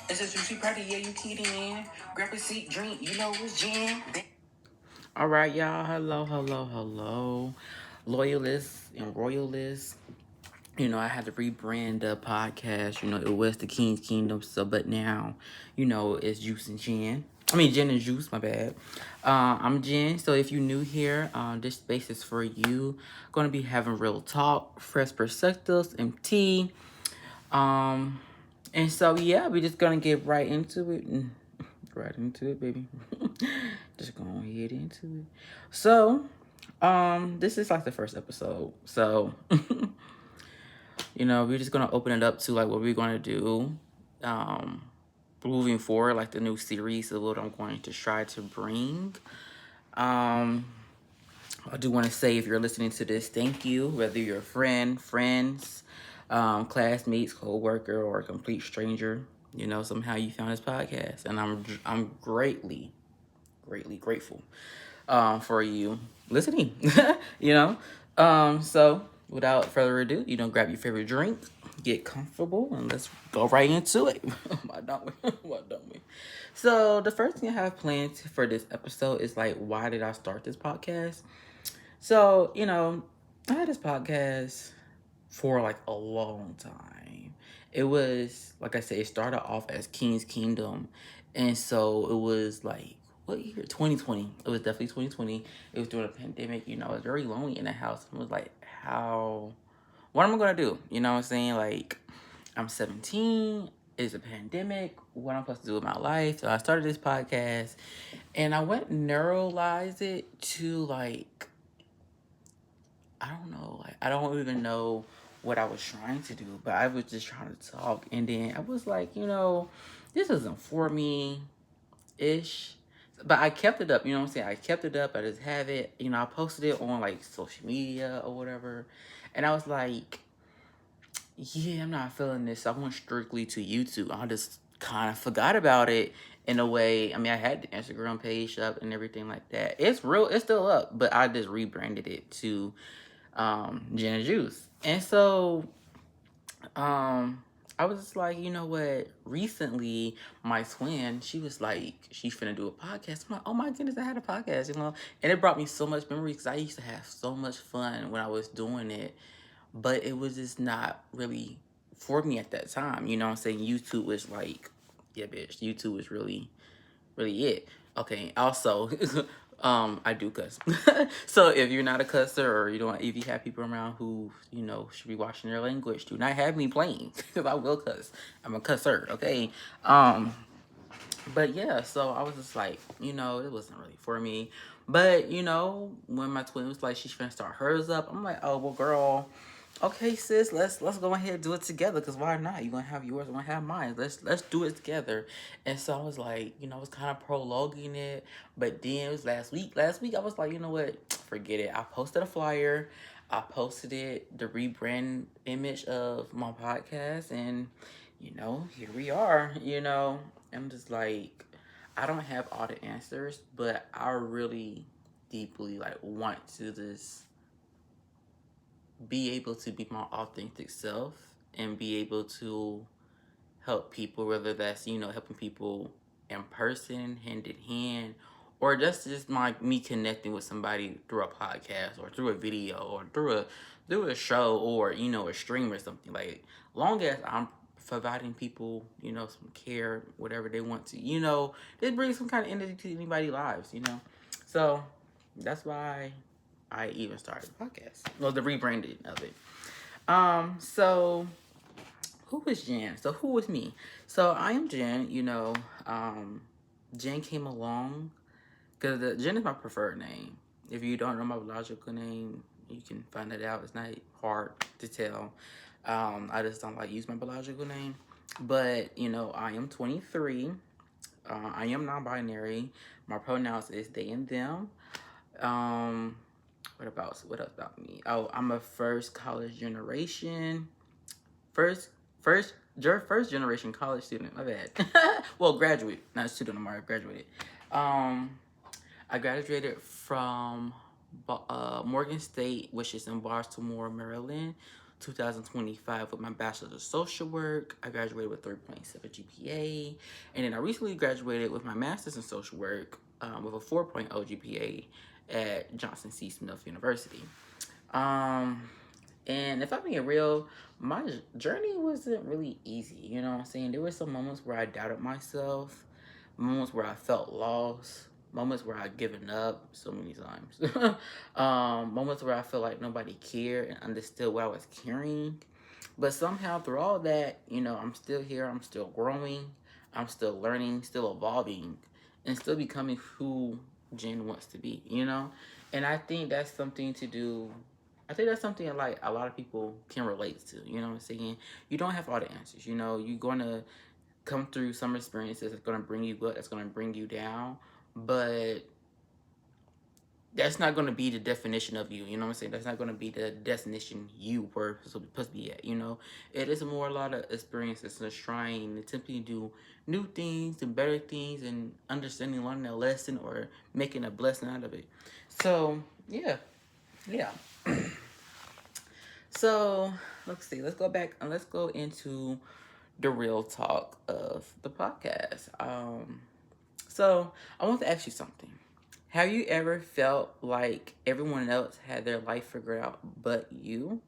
It's a juicy party, yeah, you kidding, man. Grab a seat, drink, you know it's Jen. All right, y'all. Hello, hello, hello. Loyalists and royalists. I had to rebrand the podcast. It was the King's Kingdom, so but now, it's Juice and Jen. I mean, Jen and Juice, my bad. I'm Jen, so if you're new here, this space is for you. Going to be having real talk, fresh perspectives, and tea. Um, and so, yeah, we're just going to get right into it. Right into it, baby. Just going to head into it. So, this is like the first episode. So, we're just gonna open it up to like what we're gonna do, um, moving forward, like the new series of what I'm going to try to bring. Um, I do want to say if you're listening to this, thank you. Whether you're a friend, friends, classmates, co-worker, or a complete stranger, somehow you found this podcast, and I'm greatly grateful for you listening. you know. So without further ado, grab your favorite drink, get comfortable, and let's go right into it. Why don't we? Why don't we? So the first thing I have planned for this episode is like, why did I start this podcast? So I had this podcast for like a long time. It was like I said, it started off as King's Kingdom, and so it was like what year? 2020. It was definitely 2020. It was during a pandemic. I was very lonely in the house. I was like, how? What am I gonna do? You know what I'm saying? Like, I'm 17. It's a pandemic. What am I supposed to do with my life? So I started this podcast, and I went neuralize it to like I don't know. Like, I don't even know what I was trying to do, but I was just trying to talk. And then I was like, this isn't for me ish. But I kept it up, you know what I'm saying? I kept it up. I just have it. I posted it on like social media or whatever. And I was like, yeah, I'm not feeling this. So I went strictly to YouTube. I just kind of forgot about it in a way. I mean, I had the Instagram page up and everything like that. It's still up, but I just rebranded it to Jenn Juice. And so I was just like, you know what? Recently, my twin, she was like, she's finna do a podcast. I'm like, oh my goodness, I had a podcast, And it brought me so much memories because I used to have so much fun when I was doing it. But it was just not really for me at that time. You know what I'm saying? YouTube was like, yeah, bitch, YouTube was really it. Okay, also, I do cuss. So if you're not a cusser or if you have people around who, should be watching their language, do not have me playing because I will cuss. I'm a cusser, okay? But yeah, so I was just like, it wasn't really for me. But, when my twin was like, she's gonna start hers up, I'm like, oh, well, girl, okay, sis, let's go ahead and do it together. Cause why not? You're gonna have yours, I'm gonna have mine. Let's do it together. And so I was like, I was kind of prologuing it. But then it was last week. Last week I was like, you know what? Forget it. I posted a flyer. I posted it, the rebrand image of my podcast, and here we are. I'm just like, I don't have all the answers, but I really deeply like want to just be able to be my authentic self and be able to help people, whether that's helping people in person, hand in hand, or just me connecting with somebody through a podcast or through a video or through a show or a stream or something. Like, long as I'm providing people some care, whatever they want to, they bring some kind of energy to anybody's lives. So that's why I even started the podcast. Well, the rebranding of it. So who was Jen? So who was me? So I am Jen. Jen came along because Jen is my preferred name. If you don't know my biological name, you can find it out. It's not hard to tell. I just don't like use my biological name. But I am 23. I am non-binary. My pronouns is they and them. Um, what else about me? Oh, I'm a first college generation, first first generation college student. My bad. Well, graduate, not student. I'm already graduated. I graduated from Morgan State, which is in Baltimore, Maryland. 2025 with my Bachelor's of Social Work. I graduated with 3.7 GPA. And then I recently graduated with my Master's in Social Work with a 4.0 GPA at Johnson C. Smith University. And if I'm being real, my journey wasn't really easy. You know what I'm saying? There were some moments where I doubted myself, moments where I felt lost, moments where I'd given up so many times, moments where I felt like nobody cared and understood what I was carrying. But somehow through all that, I'm still here, I'm still growing, I'm still learning, still evolving, and still becoming who Jen wants to be. And I think that's something to do. I think that's something that, like, a lot of people can relate to. You know what I'm saying? You don't have all the answers. You're going to come through some experiences that's going to bring you up, that's going to bring you down. But that's not going to be the definition of you. You know what I'm saying? That's not going to be the destination you were supposed to be at. It is more a lot of experiences and trying, attempting to do new things and better things and understanding, learning a lesson or making a blessing out of it. So, yeah. Yeah. So, let's see. Let's go back and let's go into the real talk of the podcast. So I want to ask you something. Have you ever felt like everyone else had their life figured out but you?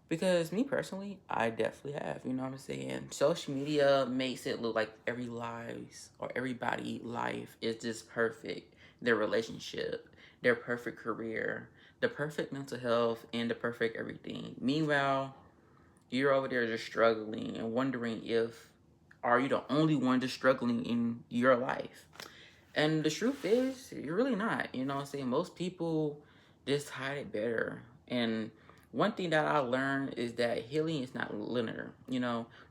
Because me personally, I definitely have. You know what I'm saying? Social media makes it look like everybody life is just perfect. Their relationship, their perfect career, the perfect mental health, and the perfect everything. Meanwhile, you're over there just struggling and wondering if are you the only one just struggling in your life. And the truth is, you're really not. You know what I'm saying? Most people just hide it better. And one thing that I learned is that healing is not linear.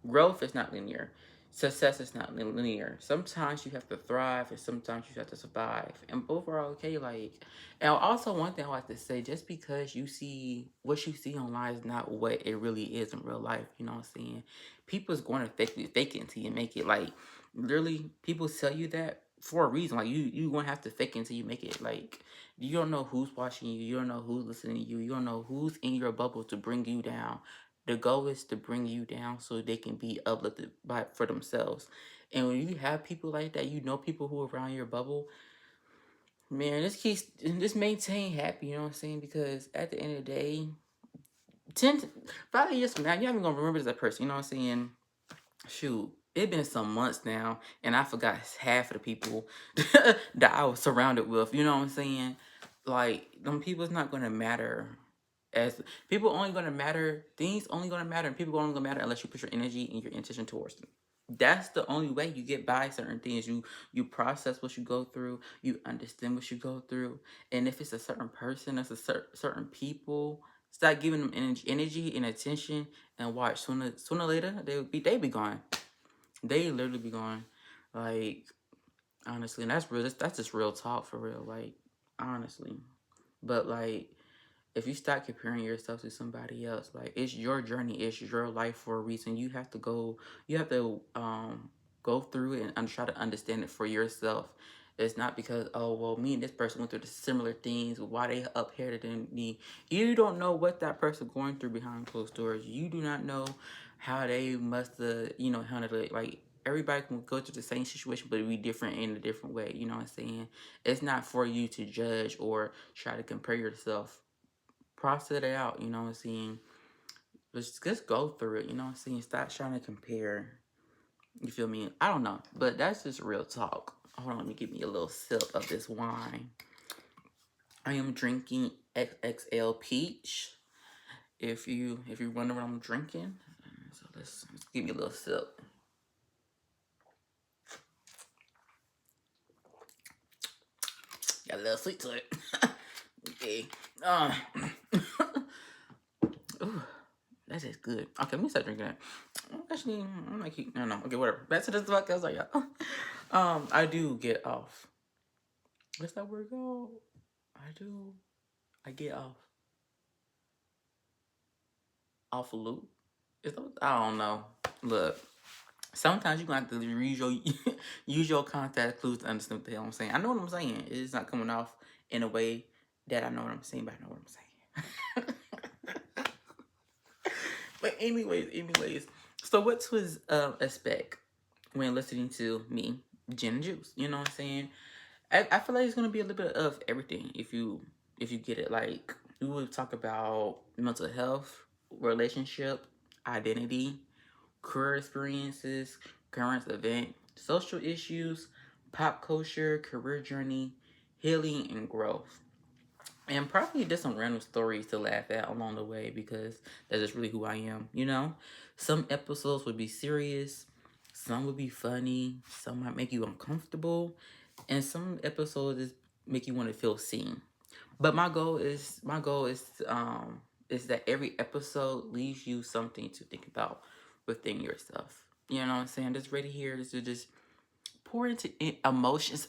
Growth is not linear. Success is not linear. Sometimes you have to thrive and sometimes you have to survive. And both are okay. And also one thing I like to say, just because what you see online is not what it really is in real life. You know what I'm saying? People's going to fake it until you make it. Like, literally, people tell you that for a reason. Like, you gonna have to fake it until you make it. Like, you don't know who's watching you, you don't know who's listening to you, you don't know who's in your bubble to bring you down. The goal is to bring you down so they can be uplifted for themselves. And when you have people like that, people who are around your bubble, man, just maintain happy. You know what I'm saying? Because at the end of the day, 5 years from now, you're not even gonna remember that person. You know what I'm saying? Shoot, it been some months now, and I forgot half of the people that I was surrounded with. You know what I'm saying? Like, them people's not gonna matter. As people only gonna matter, things only gonna matter, and people only gonna matter unless you put your energy and your intention towards them. That's the only way you get by certain things. You process what you go through, you understand what you go through, and if it's a certain person, it's a certain people. Start giving them energy and attention, and watch sooner or later they be gone. They literally be gone. Like, honestly, and that's real. That's just real talk for real. Like, honestly, but like, if you start comparing yourself to somebody else, like, it's your journey, it's your life for a reason. You have to go through it and try to understand it for yourself. It's not because, oh well, me and this person went through the similar things, why they up here than me. You don't know what that person going through behind closed doors. You do not know how they must have handled it. Like, everybody can go through the same situation, but it be different in a different way. You know what I'm saying? It's not for you to judge or try to compare yourself. Process it out, you know what I'm saying? Just go through it, you know what I'm saying? Stop trying to compare. You feel me? I don't know, but that's just real talk. Hold on, let me give me a little sip of this wine. I am drinking XXL Peach. If you wonder what I'm drinking, so let's give me a little sip. Got a little sweet to it. Okay. Ooh, that is good. Okay, let me start drinking that. Actually, I might keep. No. Okay, whatever. Back to this podcast. Like, I do get off. What's that word called? I get off a loop. I don't know. Look, sometimes you gonna have to use your contact clues to understand what the hell I'm saying. I know what I'm saying. It's not coming off in a way that I know what I'm saying, but I know what I'm saying. But anyways. So what to expect when listening to me, Jenn Juice? You know what I'm saying? I feel like it's gonna be a little bit of everything if you get it. Like we will talk about mental health, relationship, identity, career experiences, current event, social issues, pop culture, career journey, healing and growth. And probably just some random stories to laugh at along the way because that's just really who I am, you know? Some episodes would be serious, some would be funny, some might make you uncomfortable, and some episodes just make you want to feel seen. But my goal is that every episode leaves you something to think about within yourself. You know what I'm saying? Just ready here is to just pour into emotions,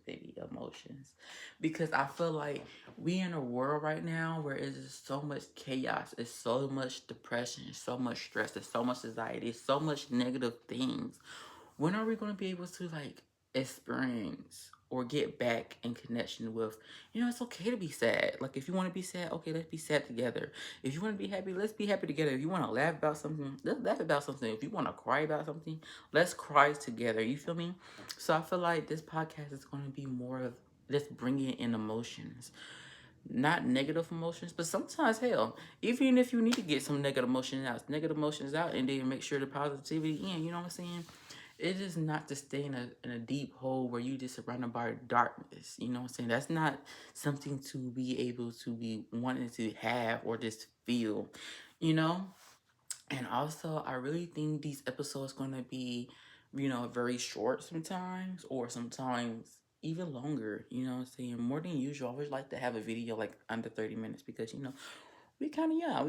baby, emotions. Because I feel like we in a world right now where it's just so much chaos, it's so much depression, it's so much stress, there's so much anxiety, it's so much negative things. When are we going to be able to like experience or get back in connection with, it's okay to be sad. Like if you want to be sad, okay, let's be sad together. If you want to be happy, let's be happy together. If you want to laugh about something, let's laugh about something. If you want to cry about something, let's cry together. You feel me? So I feel like this podcast is going to be more of just bringing in emotions, not negative emotions, but sometimes, hell, even if you need to get some negative emotions out, and then make sure the positivity in. You know what I'm saying? It is not to stay in a deep hole where you just surrounded by darkness. You know what I'm saying? That's not something to be able to be wanting to have or just feel, you know? And also, I really think these episodes going to be, very short sometimes, or sometimes even longer. You know what I'm saying? More than usual. I always like to have a video like under 30 minutes because, we kind of young.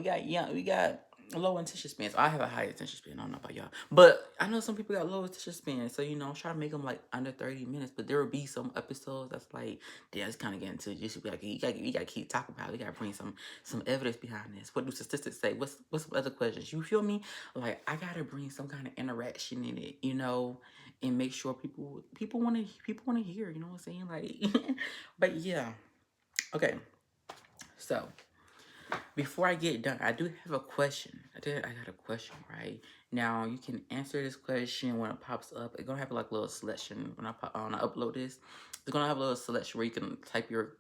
We got low attention spans. I have a high attention span. I don't know about y'all, but I know some people got low attention spans. So I'm trying to make them like under 30 minutes. But there will be some episodes that's like, yeah, it's kind of getting to just be like, you gotta keep talking about it. You gotta bring some evidence behind this. What do statistics say? What's some other questions? You feel me? Like I gotta bring some kind of interaction in it, and make sure people wanna hear. You know what I'm saying? Like, but yeah. Okay, so. Before I get done, I do have a question. I got a question, right? Now you can answer this question when it pops up. It's gonna have like a little selection when I upload this. It's gonna have a little selection where you can type your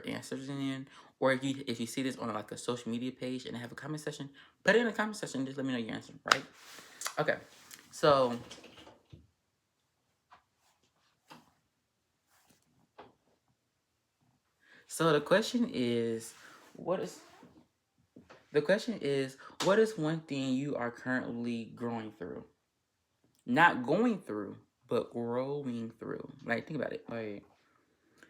answers in, or if you see this on like a social media page and have a comment section, put it in the comment section. Just let me know your answer, right? Okay. So so what is the question is what is one thing you are currently growing through? Not going through, but growing through. Like think about it. Like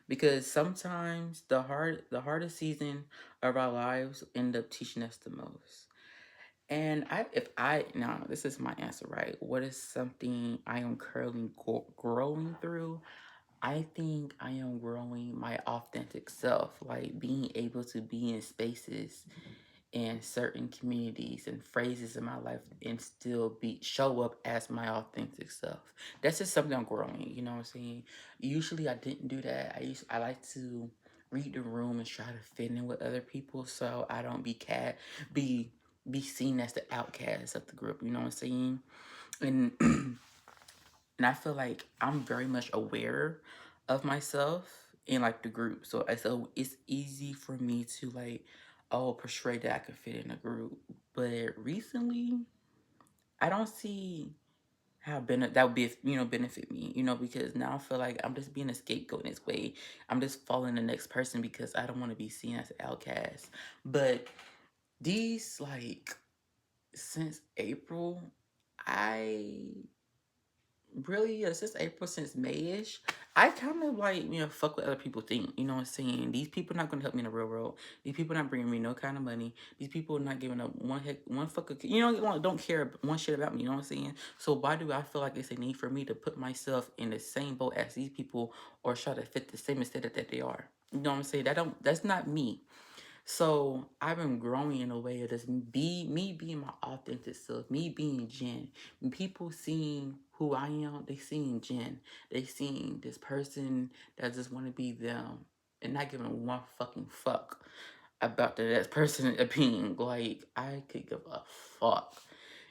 because sometimes the hardest season of our lives end up teaching us the most. And if I now this is my answer, right? What is something I am currently growing through? I think I am growing my authentic self, like being able to be in spaces in certain communities and phrases in my life and still be show up as my authentic self. That's just something I'm growing, you know what I'm saying? Usually I didn't do that. I like to read the room and try to fit in with other people so I don't be be seen as the outcast of the group, you know what I'm saying? And and I feel like I'm very much aware of myself in like the group. So it's easy for me to like, oh, portray that I can fit in a group. But recently, I don't see how that would be benefit me, because now I feel like I'm just being a scapegoat in this way. I'm just following the next person because I don't want to be seen as an outcast. But these like since April, I really, since April, since Mayish, I kind of like, fuck what other people think. You know what I'm saying? These people not gonna help me in the real world. These people not bringing me no kind of money. These people not giving up one fuck, don't care one shit about me. You know what I'm saying? So why do I feel like it's a need for me to put myself in the same boat as these people or try to fit the same aesthetic that they are? You know what I'm saying? That's not me. So I've been growing in a way of just me being my authentic self, me being Jen. When people seeing who I am, they seeing Jen. They seeing this person that just want to be them and not giving one fucking fuck about the next person's opinion. Like, I could give a fuck,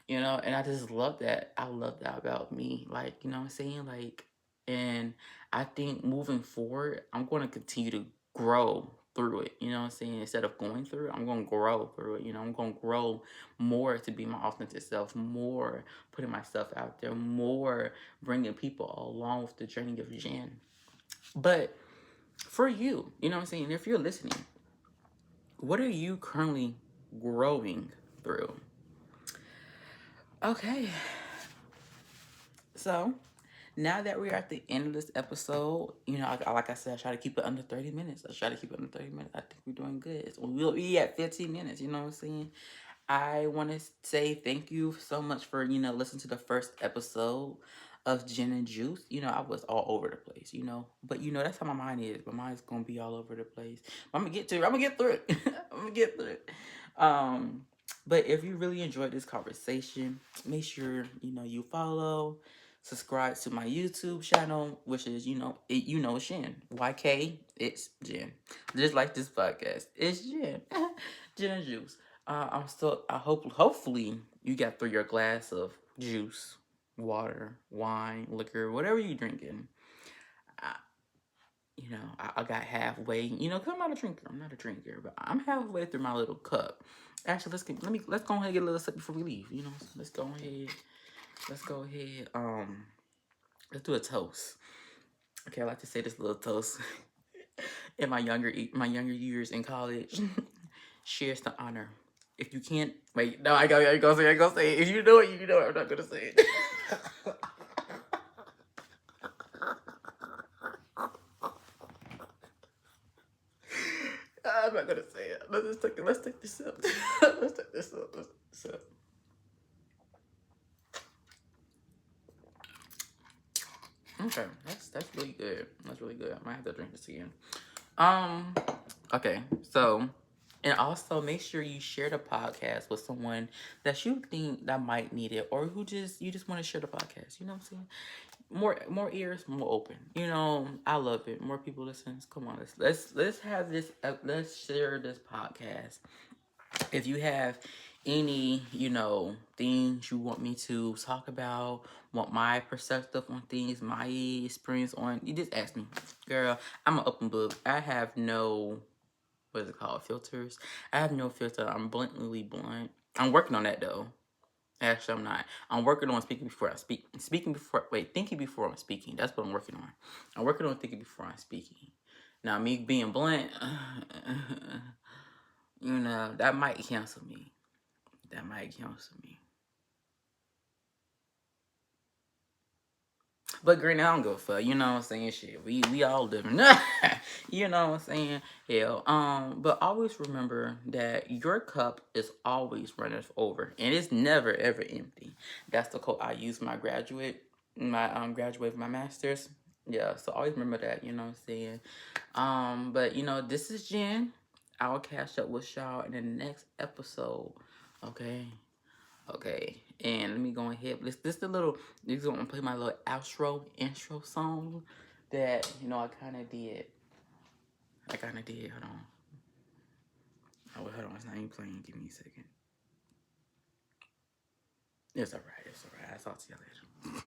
you know? And I just love that. I love that about me. Like, you know what I'm saying? Like, and I think moving forward, I'm going to continue to grow through it. You know what I'm saying? Instead of going through it, I'm going to grow through it. You know, I'm going to grow more to be my authentic self, more putting myself out there, more bringing people along with the journey of Jen. But for you, you know what I'm saying? If you're listening, what are you currently growing through? Okay, so now that we're at the end of this episode, you know, like I said, I try to keep it under 30 minutes. I try to keep it under 30 minutes. I think we're doing good. So we'll be at 15 minutes, you know what I'm saying? I want to say thank you so much for, you know, listening to the first episode of Jenn Juice. You know, I was all over the place, you know. But, you know, that's how my mind is. My mind's going to be all over the place. I'm going to get to it. I'm going to get through it. I'm going to get through it. Um, but if you really enjoyed this conversation, make sure, you know, you follow, subscribe to my YouTube channel, which is, you know, it's Jen. YK, it's Jen. Just like this podcast. It's Jen. Jenn Juice. Hopefully you got through your glass of juice, water, wine, liquor, whatever you're drinking. I, I got halfway. You know, cause I'm not a drinker. I'm not a drinker, but I'm halfway through my little cup. Actually, let's go ahead and get a little sip before we leave. You know, let's go ahead. Let's go ahead. Let's do a toast. Okay, I like to say this little toast. In my younger years in college, shares the honor. If you can't wait, no, I go say it. I go say it. If you know it, you know it. I'm not gonna say it. I'm not gonna say it. Let's take this up. Let's take this up. Let's take this up. Okay, that's really good. That's really good. I might have to drink this again. Um. Okay, so and also make sure you share the podcast with someone that you think that might need it, or who you just want to share the podcast. You know what I'm saying? More ears, more open. You know, I love it. More people listen. Come on, let's have this. Let's share this podcast. If you have any, things you want me to talk about, want my perspective on things, my experience on, you just ask me, girl. I'm an open book. I have no, what is it called, filters. I have no filter. I'm blatantly blunt. I'm working on that though. Actually, I'm not. I'm working on speaking before I speak. Thinking before I'm speaking. That's what I'm working on. I'm working on thinking before I'm speaking. Now, me being blunt, that might cancel me. That might cancel me. But granted, I don't go for, you know what I'm saying, shit. We all different. You know what I'm saying? Hell. But always remember that your cup is always running over. And it's never ever empty. That's the quote I use graduate my master's. Yeah, so always remember that, you know what I'm saying? But this is Jen. I'll catch up with y'all in the next episode. Okay. Okay, and let me go ahead. This is gonna play my little intro song that I kind of did. Hold on. Oh, wait, hold on. It's not even playing. Give me a second. It's alright. I'll talk to you later.